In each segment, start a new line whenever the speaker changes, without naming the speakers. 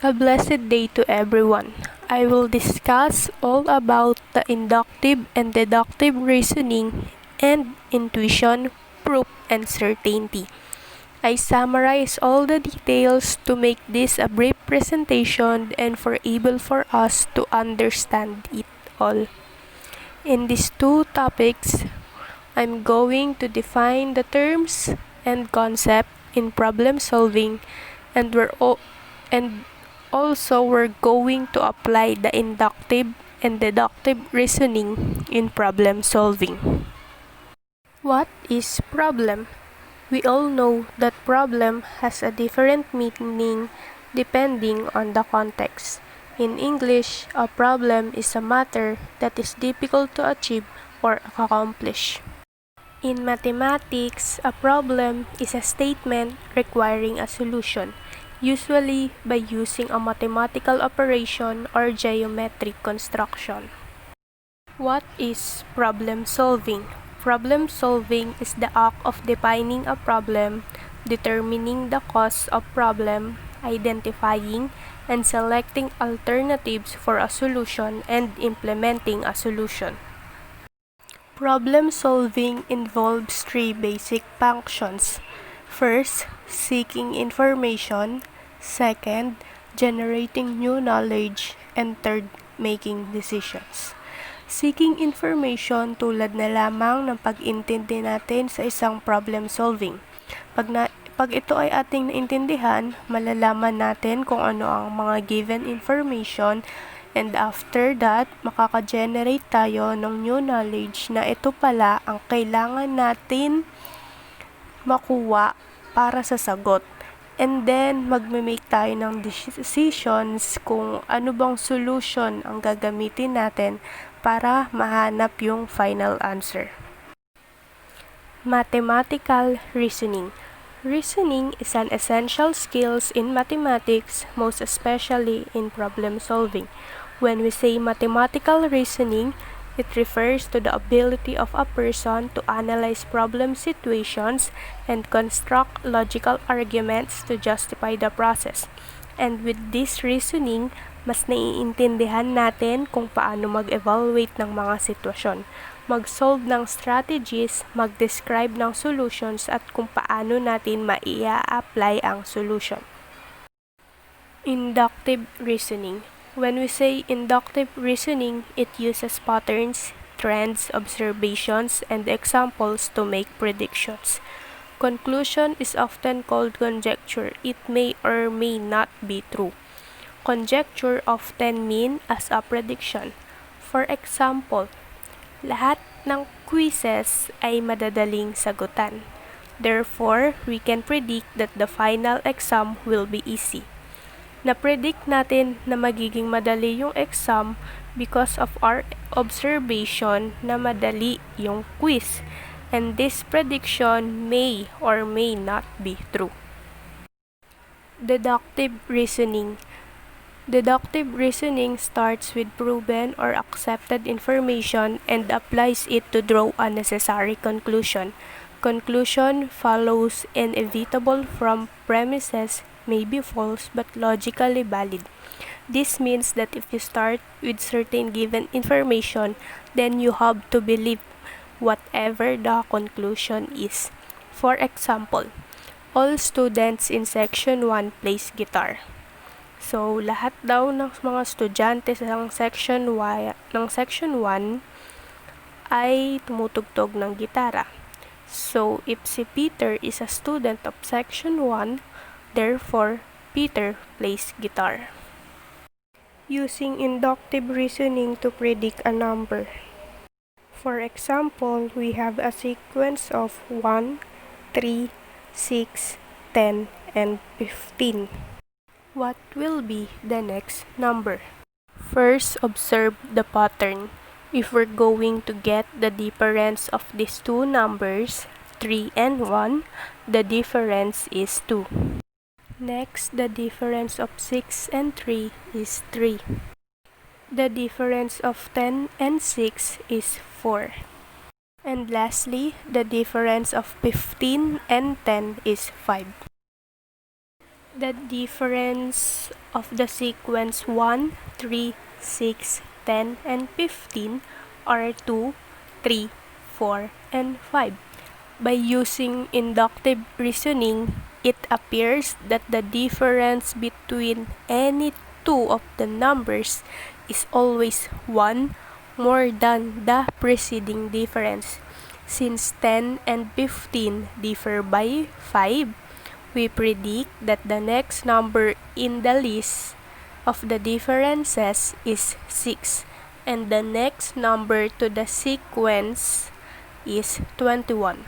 A blessed day to everyone. I will discuss all about the inductive and deductive reasoning and intuition, proof, and certainty. I summarize all the details to make this a brief presentation and for able for us to understand it all. In these two topics, I'm going to define the terms and concept in problem solving, and also we're going to apply the inductive and deductive reasoning in problem solving. What is problem? We all know that problem has a different meaning depending on the context. In English, a problem is a matter that is difficult to achieve or accomplish. In mathematics, a problem is a statement requiring a solution, usually by using a mathematical operation or geometric construction. What is problem solving? Problem solving is the act of defining a problem, determining the cause of problem, identifying and selecting alternatives for a solution, and implementing a solution. Problem solving involves three basic functions. First, seeking information. Second, generating new knowledge. And third, making decisions. Seeking information tulad na lamang ng pag-intindi natin sa isang problem solving. Pag ito ay ating naintindihan, malalaman natin kung ano ang mga given information, and after that, makaka-generate tayo ng new knowledge na ito pala ang kailangan natin makuha para sa sagot. And then, magme-make tayo ng decisions kung ano bang solution ang gagamitin natin para mahanap yung final answer. Mathematical reasoning. Reasoning is an essential skill in mathematics, most especially in problem solving. When we say mathematical reasoning, it refers to the ability of a person to analyze problem situations and construct logical arguments to justify the process. And with this reasoning, mas naiintindihan natin kung paano mag-evaluate ng mga sitwasyon, mag-solve ng strategies, mag-describe ng solutions, at kung paano natin maia-apply ang solution. Inductive reasoning. When we say inductive reasoning, it uses patterns, trends, observations, and examples to make predictions. Conclusion is often called conjecture. It may or may not be true. Conjecture often mean as a prediction. For example, lahat ng quizzes ay madadaling sagutan. Therefore, we can predict that the final exam will be easy. Na-predict natin na magiging madali yung exam because of our observation na madali yung quiz, and this prediction may or may not be true. Deductive reasoning. Deductive reasoning starts with proven or accepted information and applies it to draw a necessary conclusion. Conclusion follows inevitable from premises may be false but logically valid. This means that if you start with certain given information, then you have to believe whatever the conclusion is. For example, all students in section 1 plays guitar. So, lahat daw ng mga estudyante ng section 1 ay tumutugtog ng gitara. So, if si Peter is a student of section 1, therefore, Peter plays guitar. Using inductive reasoning to predict a number. For example, we have a sequence of 1, 3, 6, 10, and 15. What will be the next number? First, observe the pattern. If we're going to get the difference of these two numbers, 3 and 1, the difference is 2. Next, the difference of 6 and 3 is 3. The difference of 10 and 6 is 4. And lastly, the difference of 15 and 10 is 5. The difference of the sequence 1, 3, 6, 10, and 15 are 2, 3, 4, and 5. By using inductive reasoning, it appears that the difference between any two of the numbers is always 1 more than the preceding difference. Since 10 and 15 differ by 5, we predict that the next number in the list of the differences is 6, and the next number to the sequence is 21.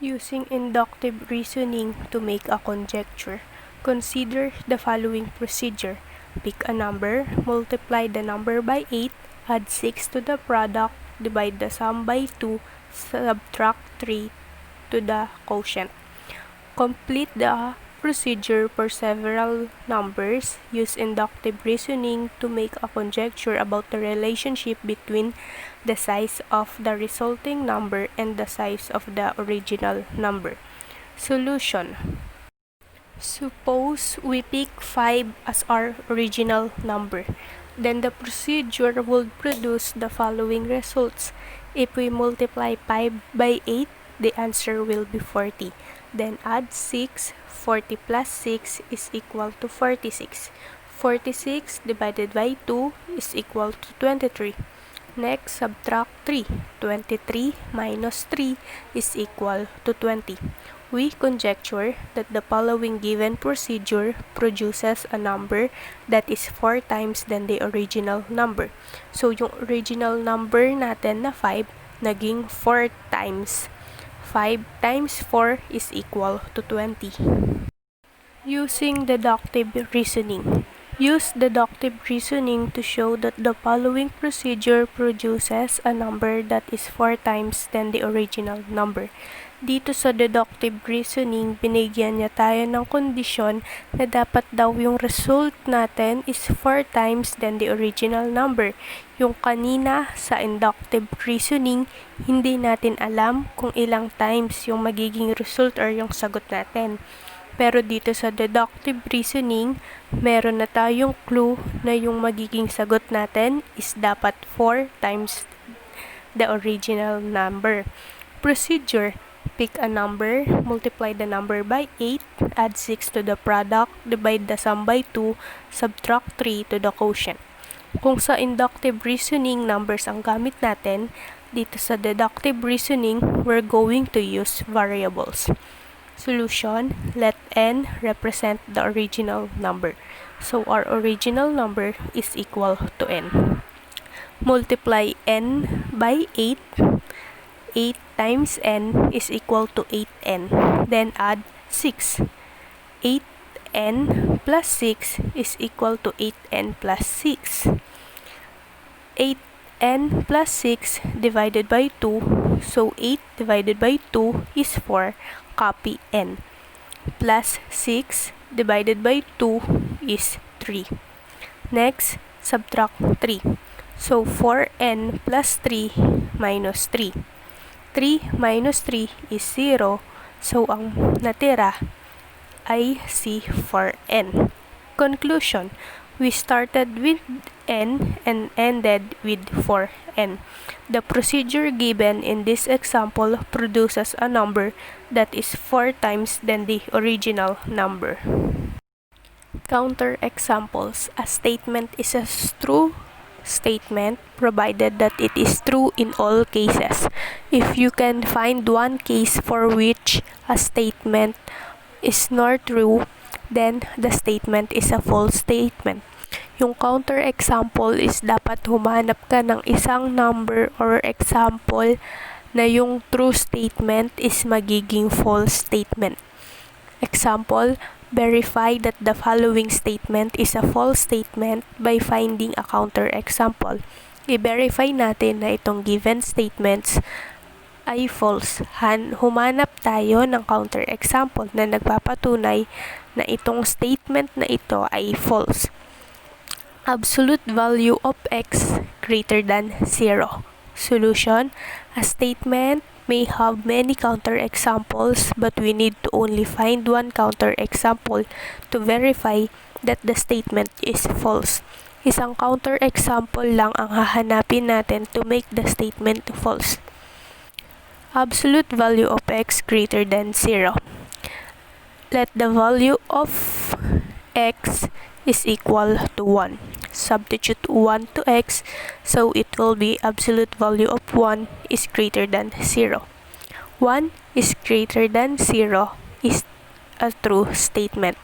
Using inductive reasoning to make a conjecture, consider the following procedure. Pick a number, multiply the number by 8, add 6 to the product, divide the sum by 2, subtract 3 to the quotient. Complete the procedure for several numbers. Use inductive reasoning to make a conjecture about the relationship between the size of the resulting number and the size of the original number. Solution. Suppose we pick 5 as our original number. Then the procedure would produce the following results. If we multiply 5 by 8, the answer will be 40. Then add 6. 40 plus 6 is equal to 46. 46 divided by 2 is equal to 23. Next, subtract 3. 23 minus 3 is equal to 20. We conjecture that the following given procedure produces a number that is 4 times than the original number. So, yung original number natin na 5, naging 4 times. 5 times 4 is equal to 20. Using deductive reasoning. Use deductive reasoning to show that the following procedure produces a number that is 4 times than the original number. Dito sa deductive reasoning, binigyan niya tayo ng kondisyon na dapat daw yung result natin is 4 times than the original number. Yung kanina sa inductive reasoning, hindi natin alam kung ilang times yung magiging result or yung sagot natin. Pero dito sa deductive reasoning, meron na tayong clue na yung magiging sagot natin is dapat 4 times the original number. Procedure. Pick a number, multiply the number by 8, add 6 to the product, divide the sum by 2, subtract 3 to the quotient. Kung sa inductive reasoning numbers ang gamit natin, dito sa deductive reasoning, we're going to use variables. Solution, let n represent the original number. So our original number is equal to n. Multiply n by 8. 8 times n is equal to 8n. Then add 6. 8n plus 6 is equal to 8n plus 6. 8n plus 6 divided by 2. So 8 divided by 2 is 4. Copy n. Plus 6 divided by 2 is 3. Next, subtract 3. So 4n plus 3 minus 3. 3 minus 3 is 0. So, ang natira ay si 4n. Conclusion. We started with n and ended with 4n. The procedure given in this example produces a number that is 4 times than the original number. Counter examples. A statement is a true statement provided that it is true in all cases. If you can find one case for which a statement is not true, then the statement is a false statement. Yung counter example is dapat humanap ka ng isang number or example na yung true statement is magiging false statement. Example, verify that the following statement is a false statement by finding a counterexample. I-verify natin na itong given statements ay false. Humanap tayo ng counterexample na nagpapatunay na itong statement na ito ay false. Absolute value of x greater than 0. Solution, a statement may have many counterexamples, but we need to only find one counterexample to verify that the statement is false. Isang counterexample lang ang hahanapin natin to make the statement false. Absolute value of x greater than 0. Let the value of x is equal to 1. Substitute 1 to x, so it will be absolute value of 1 is greater than 0. 1 is greater than 0 is a true statement.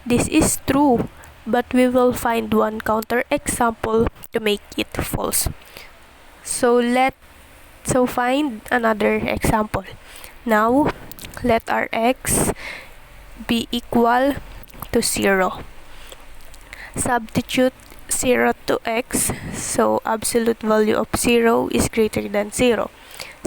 This is true, but we will find one counterexample to make it false. So find another example. Now, let our x be equal to 0. Substitute 0 to x, so absolute value of 0 is greater than 0.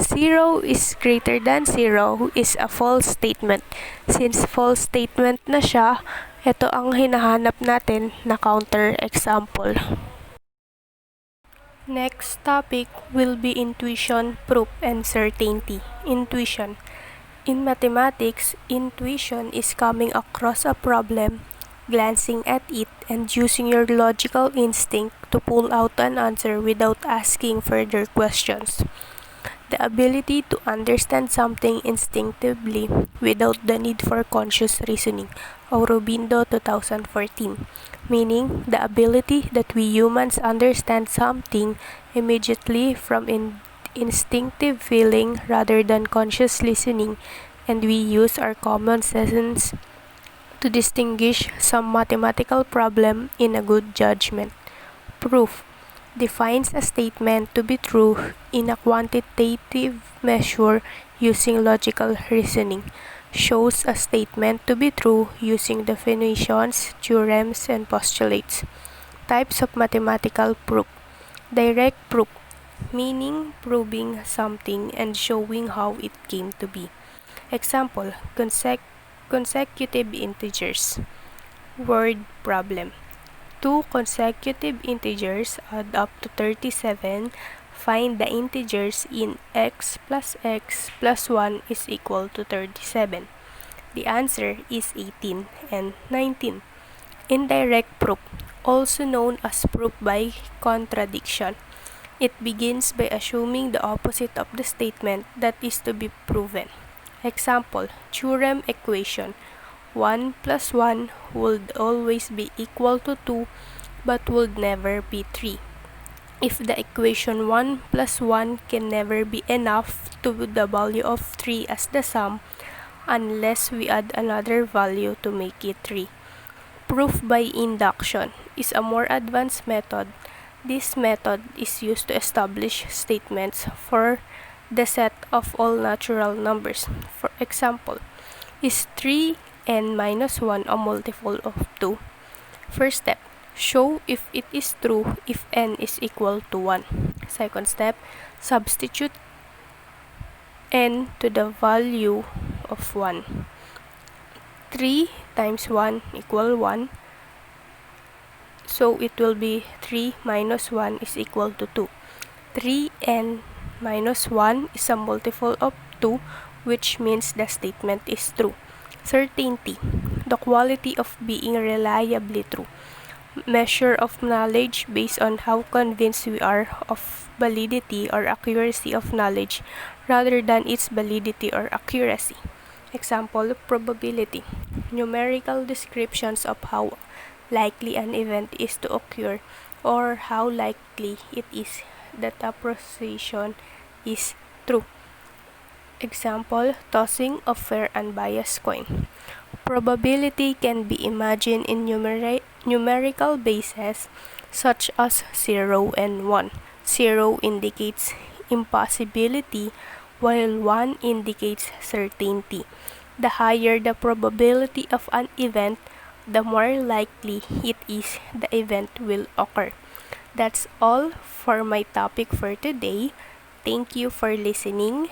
0 is greater than 0 is a false statement. Since false statement na siya, ito ang hinahanap natin na counterexample. Next topic will be intuition, proof, and certainty. Intuition. In mathematics, intuition is coming across a problem, glancing at it, and using your logical instinct to pull out an answer without asking further questions. The ability to understand something instinctively without the need for conscious reasoning. Aurobindo, 2014. Meaning, the ability that we humans understand something immediately from instinctive feeling rather than conscious listening, and we use our common sense to distinguish some mathematical problem in a good judgment. Proof defines a statement to be true in a quantitative measure using logical reasoning. Shows a statement to be true using definitions, theorems, and postulates. Types of mathematical proof. Direct proof, meaning proving something and showing how it came to be. Example, consecutive integers. Word problem. Two consecutive integers add up to 37. Find the integers in x plus 1 is equal to 37. The answer is 18 and 19. Indirect proof, also known as proof by contradiction. It begins by assuming the opposite of the statement that is to be proven. Example, theorem equation. 1 plus 1 would always be equal to 2 but would never be 3. If the equation 1 plus 1 can never be enough to the value of 3 as the sum unless we add another value to make it 3. Proof by induction is a more advanced method. This method is used to establish statements for the set of all natural numbers. For example, is 3n minus 1 a multiple of 2? First step, show if it is true if n is equal to 1. Second step, substitute n to the value of 1. 3 times 1 equal 1. So it will be 3 minus 1 is equal to 2. 3n minus 1 is a multiple of 2, which means the statement is true. Certainty, the quality of being reliably true. Measure of knowledge based on how convinced we are of validity or accuracy of knowledge rather than its validity or accuracy. Example, probability. Numerical descriptions of how likely an event is to occur or how likely it is that a proposition is true. Example, tossing of fair unbiased coin. Probability can be imagined in numerical bases such as 0 and 1. 0 indicates impossibility while 1 indicates certainty. The higher the probability of an event, the more likely it is the event will occur. That's all for my topic for today. Thank you for listening.